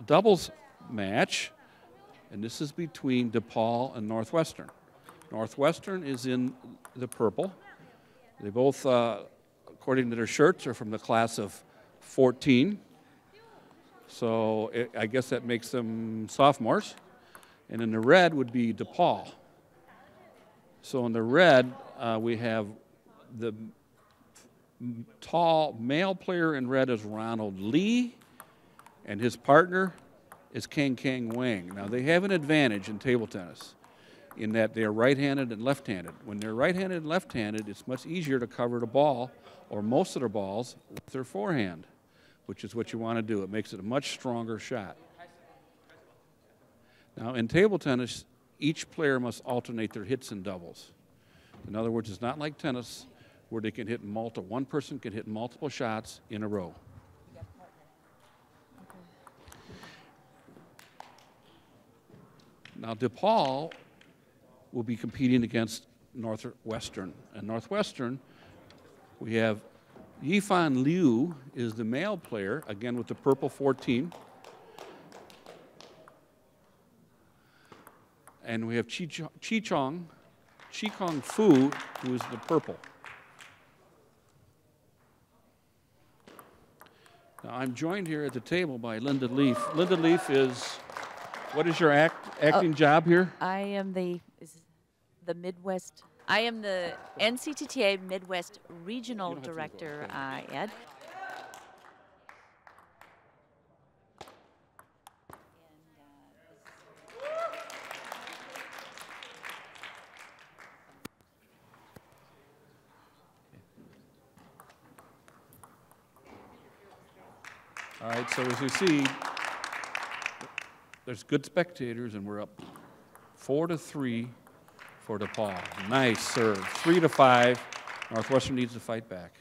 doubles match, and this is between Depaul and Northwestern. Northwestern is in the purple. They both, according to their shirts, are from the class of 14. So I guess that makes them sophomores. And in the red would be Depaul. So in the red, we have the tall male player in red is Ronald Lee, and his partner is Kang Wang. Now, they have an advantage in table tennis in that they are right-handed and left-handed. When they're right-handed and left-handed, it's much easier to cover the ball, or most of their balls, with their forehand, which is what you want to do. It makes it a much stronger shot. Now, in table tennis, each player must alternate their hits and doubles. In other words, it's not like tennis where they can hit one person can hit multiple shots in a row. Now, Depaul will be competing against Northwestern. And Northwestern, we have Yifan Liu is the male player, again with the purple 14. And we have Chi-Kong Fu, who is the purple. Now, I'm joined here at the table by Linda Leaf. Linda Leaf is, what is your acting job here? I am the Midwest. I am the NCTTA Midwest Regional Director, Ed. All right, so as you see, there's good spectators, and we're up 4-3 for Depaul. Nice serve. 3-5. Northwestern needs to fight back.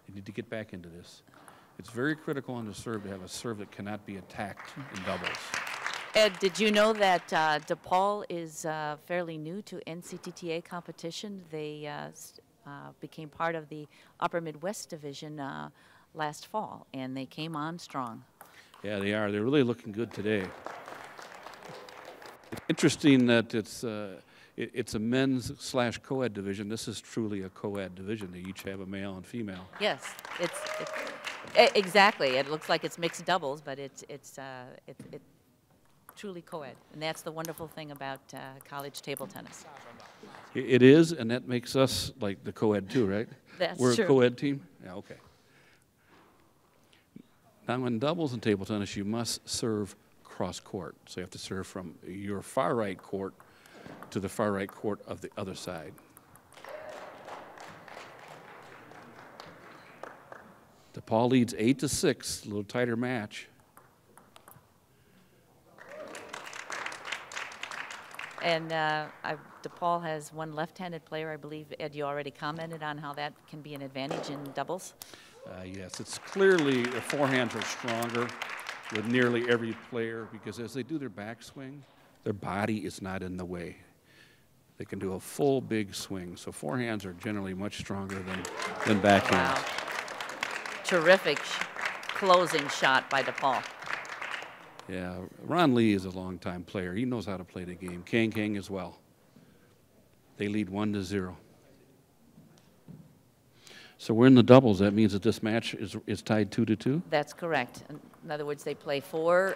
They need to get back into this. It's very critical on the serve to have a serve that cannot be attacked in doubles. Ed, did you know that Depaul is fairly new to NCTTA competition? They became part of the Upper Midwest Division last fall, and they came on strong. Yeah, they are. They're really looking good today. It's interesting that it's a men's/co-ed division. This is truly a co-ed division. They each have a male and female. Yes, exactly. It looks like it's mixed doubles, but it's truly co-ed, and that's the wonderful thing about college table tennis. It is, and that makes us like the co-ed too, right? That's We're true. a co-ed team? Yeah, okay. Now, in doubles and table tennis, you must serve cross-court. So you have to serve from your far right court to the far right court of the other side. Depaul leads 8-6, a little tighter match. And Depaul has one left-handed player, I believe. Ed, you already commented on how that can be an advantage in doubles. Yes, it's clearly the forehands are stronger with nearly every player because as they do their backswing, their body is not in the way. They can do a full big swing. So forehands are generally much stronger than backhands. Wow. Terrific closing shot by Depaul. Yeah, Ron Lee is a longtime player. He knows how to play the game. Kang as well. They lead 1-0. So we're in the doubles. That means that this match is tied 2-2? That's correct. In other words, they play 4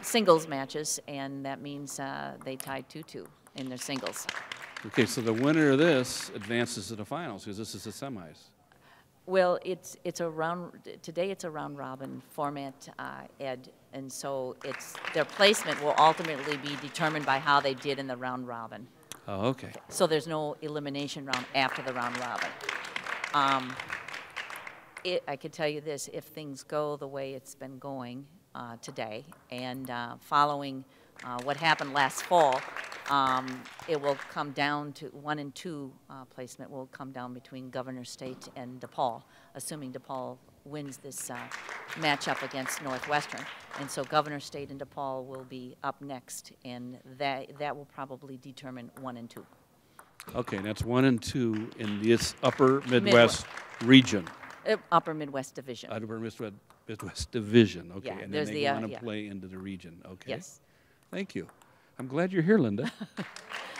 singles matches, and that means they tied 2-2 in their singles. Okay, so the winner of this advances to the finals because this is the semis. Well, today it's a round robin format, Ed, and so their placement will ultimately be determined by how they did in the round robin. Oh, okay. So there's no elimination round after the round robin. I could tell you this, if things go the way it's been going today, and following what happened last fall, it will come down to 1 and 2 placement will come down between Governor State and Depaul, assuming Depaul wins this matchup against Northwestern. And so Governor State and Depaul will be up next, and that will probably determine 1 and 2. Okay, that's 1 and 2 in this upper Midwest region. Upper Midwest Division. Upper Midwest Division, okay. Yeah, And then there's they the, go on to yeah. play into the region, okay. Yes. Thank you. I'm glad you're here, Linda.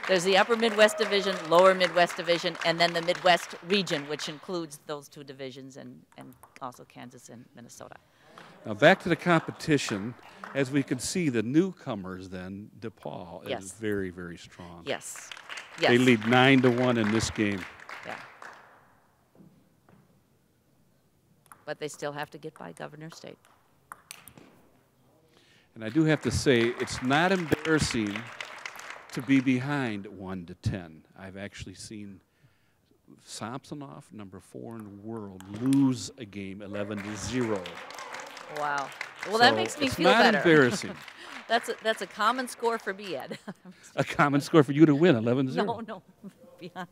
There's the Upper Midwest Division, Lower Midwest Division, and then the Midwest region, which includes those two divisions and also Kansas and Minnesota. Now back to the competition. As we can see, the newcomers then, Depaul Yes. is very, very strong. Yes. Yes. They lead 9-1 in this game. Yeah. But they still have to get by Governor State. And I do have to say, it's not embarrassing to be behind 1-10. I've actually seen Samsonov, number 4 in the world, lose a game 11-0. Wow. Well, that So makes me it's feel not better. embarrassing. That's a common score for me, Ed. A common score for you to win, 11-0. No, behind.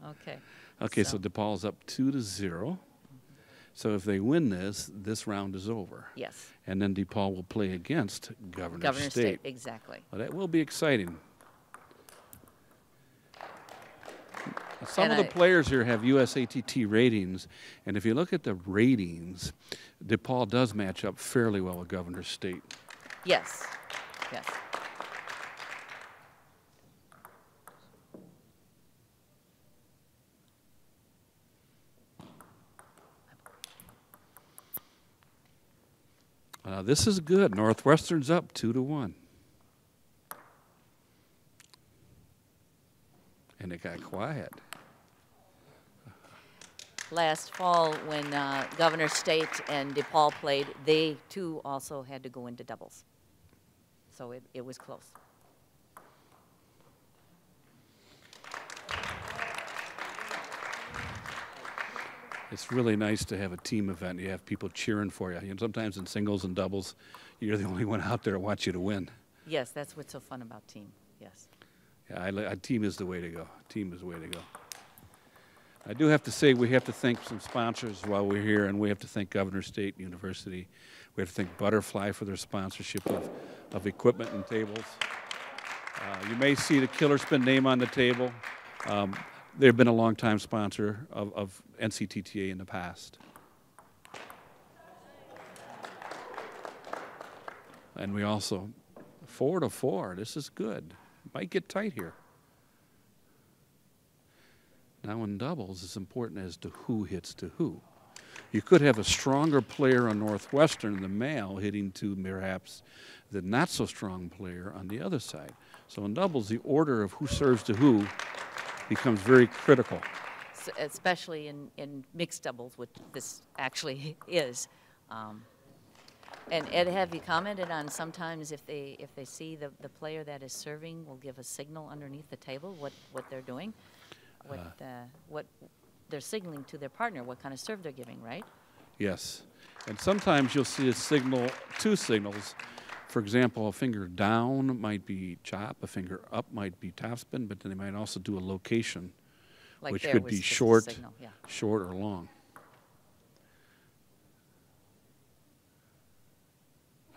Okay. Okay, so DePaul's up 2-0. So if they win this round is over. Yes. And then DePaul will play against Governor State. Exactly. Well, that will be exciting. Some And of the players here have USATT ratings, and if you look at the ratings, DePaul does match up fairly well with Governor State. Yes. Yes. This is good. Northwestern's up 2-1. And it got quiet. Last fall, when Governor State and DePaul played, they too also had to go into doubles. So it was close. It's really nice to have a team event. You have people cheering for you. Sometimes in singles and doubles, you're the only one out there that wants you to win. Yes, that's what's so fun about team. Yes. Yeah, team is the way to go. Team is the way to go. I do have to say we have to thank some sponsors while we're here, and we have to thank Governor State University. We have to thank Butterfly for their sponsorship of equipment and tables. You may see the Killer Spin name on the table. They've been a long-time sponsor of NCTTA in the past. And we also, 4-4, this is good. Might get tight here. Now in doubles, it's important as to who hits to who. You could have a stronger player on Northwestern, the male, hitting to perhaps the not so strong player on the other side. So in doubles, the order of who serves to who becomes very critical. Especially in mixed doubles, which this actually is. And Ed, have you commented on sometimes if they see the player that is serving will give a signal underneath the table what they're doing, what they're signaling to their partner, what kind of serve they're giving, right? Yes, and sometimes you'll see a signal, two signals. For example, a finger down might be chop, a finger up might be topspin, but then they might also do a location, like which could be short, yeah. short or long.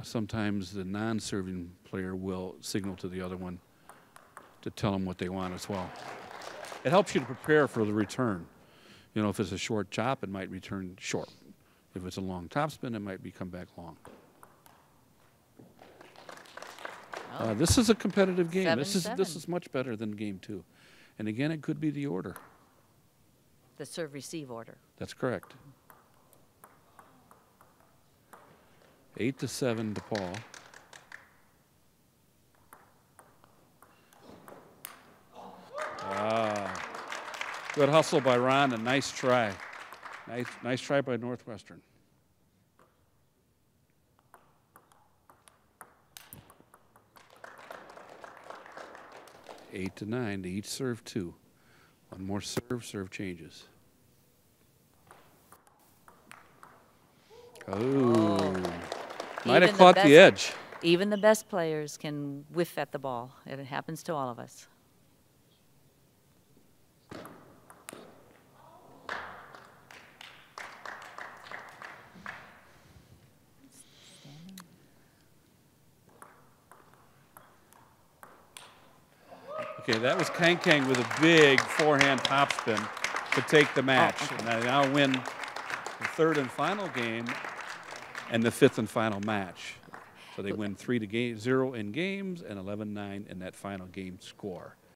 Sometimes the non-serving player will signal to the other one to tell them what they want as well. It helps you to prepare for the return. You know, if it's a short chop, it might return short. If it's a long topspin, it might come back long. This is a competitive game. This is much better than game 2. And again, it could be the order. The serve-receive order. That's correct. 8-7 DePaul. Good hustle by Ron, and nice try. Nice try by Northwestern. Eight to 9, they each serve 2. One more serve changes. Oh. Might have caught the edge. Even the best players can whiff at the ball. It happens to all of us. Okay, that was Kang with a big forehand topspin to take the match. Okay. And they now win third and final game and the fifth and final match. So they win 3-0 in games and 11-9 in that final game score.